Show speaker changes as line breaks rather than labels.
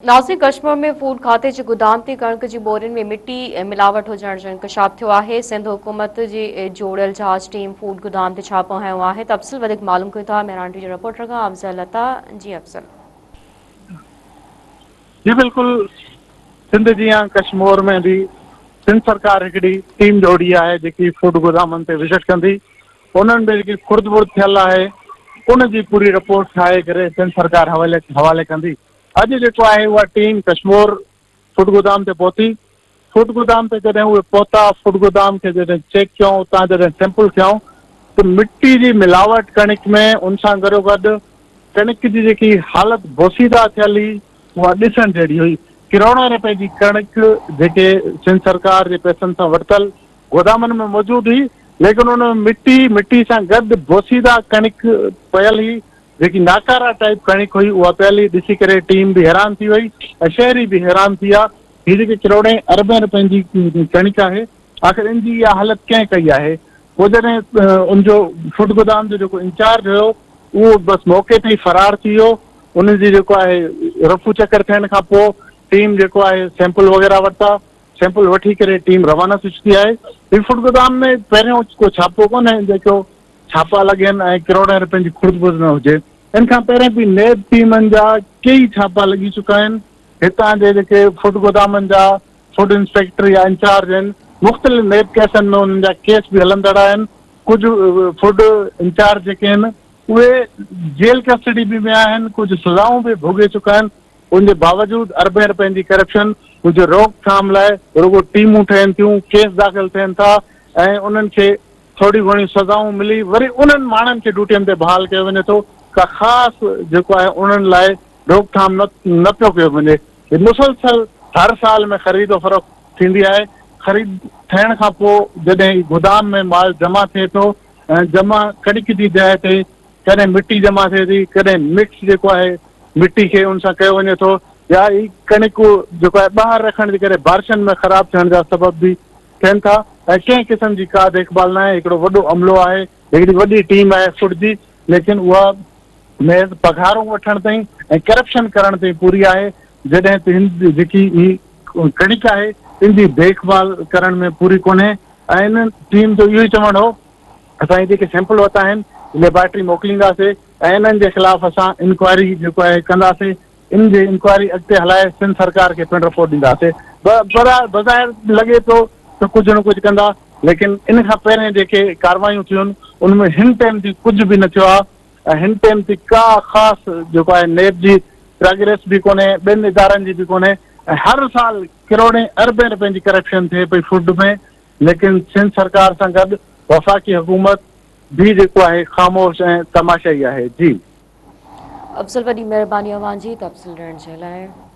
नासिक कश्मीर में फूड खाते जे गोदाम ते कणक जी बोरियुनि में मिट्टी मिलावट हुजण जो इंकशाफ थियो आहे। सिंध हुकूमत जी जोड़ियल जांच टीम फूड गोदाम ते छापो हयो आहे। तफ़सील वधीक मालूम कयो था मेहरान टीवी रिपोर्टर खां अफ़ज़ल अता। जी अफ़ज़ल।
जी बिल्कुल। सिंध जी कश्मीर में भी सिंध सरकार हिकिड़ी टीम जोड़ी है जी फूड गोदामन से विजिट कंदी। उन्हनि में जी खुर्द बुर्द थियल है उन जी पूरी रिपोर्ट ठाहे करे सिंध सरकार हवाले कंदी। अॼु जेको आहे उहा टीम कश्मीर फूड गोदाम से पहुती। फूड गोदाम ते जॾहिं उहे पहुता, फूड गोदाम के जॾहिं चेक कयूं, उतां जॾहिं सैंपल कयूं तो मिट्टी जी मिलावट कणिक में उन सां गॾोगॾु कणिक जी जेकी हालत बोसीदा थियल हुई उहा ॾिसण जहिड़ी हुई। करोड़ों रुपए जी कणिक जेके सिंध सरकार जे पैसनि सां वरितल गोदामनि में मौजूदु हुई, लेकिन उन में मिट्टी सां गॾु बोसीदा कणिक पयल हुई, जेकी नाकारा टाइप कणिक हुई उहा पयल हुई। ॾिसी करे टीम भी हैरान थी वई ऐं शहरी भी हैरान थी विया। हीअ जेके करोड़े अरबे रुपयनि जी कणिक आहे, आख़िर इन जी इहा हालत कंहिं कई आहे। पोइ जॾहिं उनजो फूड गोदाम जो जेको इंचार्ज हुयो उहो बसि मौके ते ई फरार थी वियो। उन जी जेको आहे रफू चकर थियण खां पोइ टीम जेको आहे सैंपल वग़ैरह वरिता। सैंपल वठी करे टीम रवाना थी चुकी आहे। हीअ फूड गोदाम में पहिरियों को छापो कोन्हे जेको छापा लॻनि ऐं करोड़े रुपयनि जी खुर्द बुर्द न हुजे। इन खां पहिरियों बि नेब टीमनि जा कई छापा लॻी चुका आहिनि। हितां जे जेके फूड गोदामनि जा फूड इंस्पेक्टर या इंचार्ज आहिनि, मुख़्तलिफ़ नेब केसनि में उन्हनि जा केस बि हलंदड़ आहिनि। कुझु फूड इंचार्ज जेके आहिनि उहे जेल कस्टडी बि में आहिनि, कुझु सज़ाऊं बि भोगे चुका आहिनि। उनजे बावजूद अरबे रुपयनि जी करप्शन कुझु रोकथाम लाइ रुगो टीमूं ठहनि थियूं, केस दाख़िल थियनि था ऐं उन्हनि खे थोरी घणी सज़ाऊं मिली वरी उन्हनि माण्हुनि खे ड्यूटियुनि ते बहाल कयो वञे थो। का ख़ासि जेको आहे उन्हनि लाइ रोकथाम न पियो कयो वञे। मुसलसल हर साल में ख़रीदो फ़रोख्त थींदी आहे। ख़रीद थियण खां पोइ जॾहिं गोदाम में माल जमा थिए थो ऐं जमा कणिक जी जाइ ते कॾहिं मिट्टी जमा थिए थी, कॾहिं मिक्स जेको आहे मिट्टी खे उन सां कयो वञे थो, या ई कणिक जेको आहे ॿाहिरि रखण जे करे बारिशनि में ख़राबु थियण जा सबब बि थियनि था ऐं कंहिं क़िस्म जी का देखभाल न आहे। हिकिड़ो वॾो अमलो आहे, हिकिड़ी वॾी टीम आहे फूड जी, लेकिन उहा महज़ पघारूं वठण ताईं ऐं करप्शन करण ताईं पूरी आहे। जॾहिं त हिन जेकी ही कणिक आहे इन जी देखभाल करण में पूरी कोन्हे। ऐं इन टीम जो इहो ई चवणु हो असां जेके सैंपल वरिता आहिनि लेबोरेटरी मोकिलींदासीं ऐं इन्हनि जे ख़िलाफ़ असां इंक्वायरी जेको आहे कंदासीं। इन जी इंक्वायरी अॻिते हलाए सिंध सरकार खे पिणु रिपोर्ट ॾींदासीं। बज़ाहिर लॻे थो त कुझु न कुझु कंदा, लेकिन इन खां पहिरियों जेके कार्रवायूं थियूं आहिनि उनमें हिन टाइम ते कुझु बि न थियो आहे ऐं हिन टाइम ते का ख़ासि जेको आहे नेब जी प्रोग्रेस बि कोन्हे, ॿियनि इदारनि जी बि कोन्हे। ऐं हर साल करोड़े अरबे रुपयनि जी करप्शन थिए पई फूड में, लेकिन सिंध सरकार सां गॾु वफ़ाक़ी हुकूमत भी जेको आहे ख़ामोश ऐं तमाशाई आहे। जी
अफ़ज़ल, वॾी महिरबानी अव्हां जी तफ़सील ॾियण जे लाइ।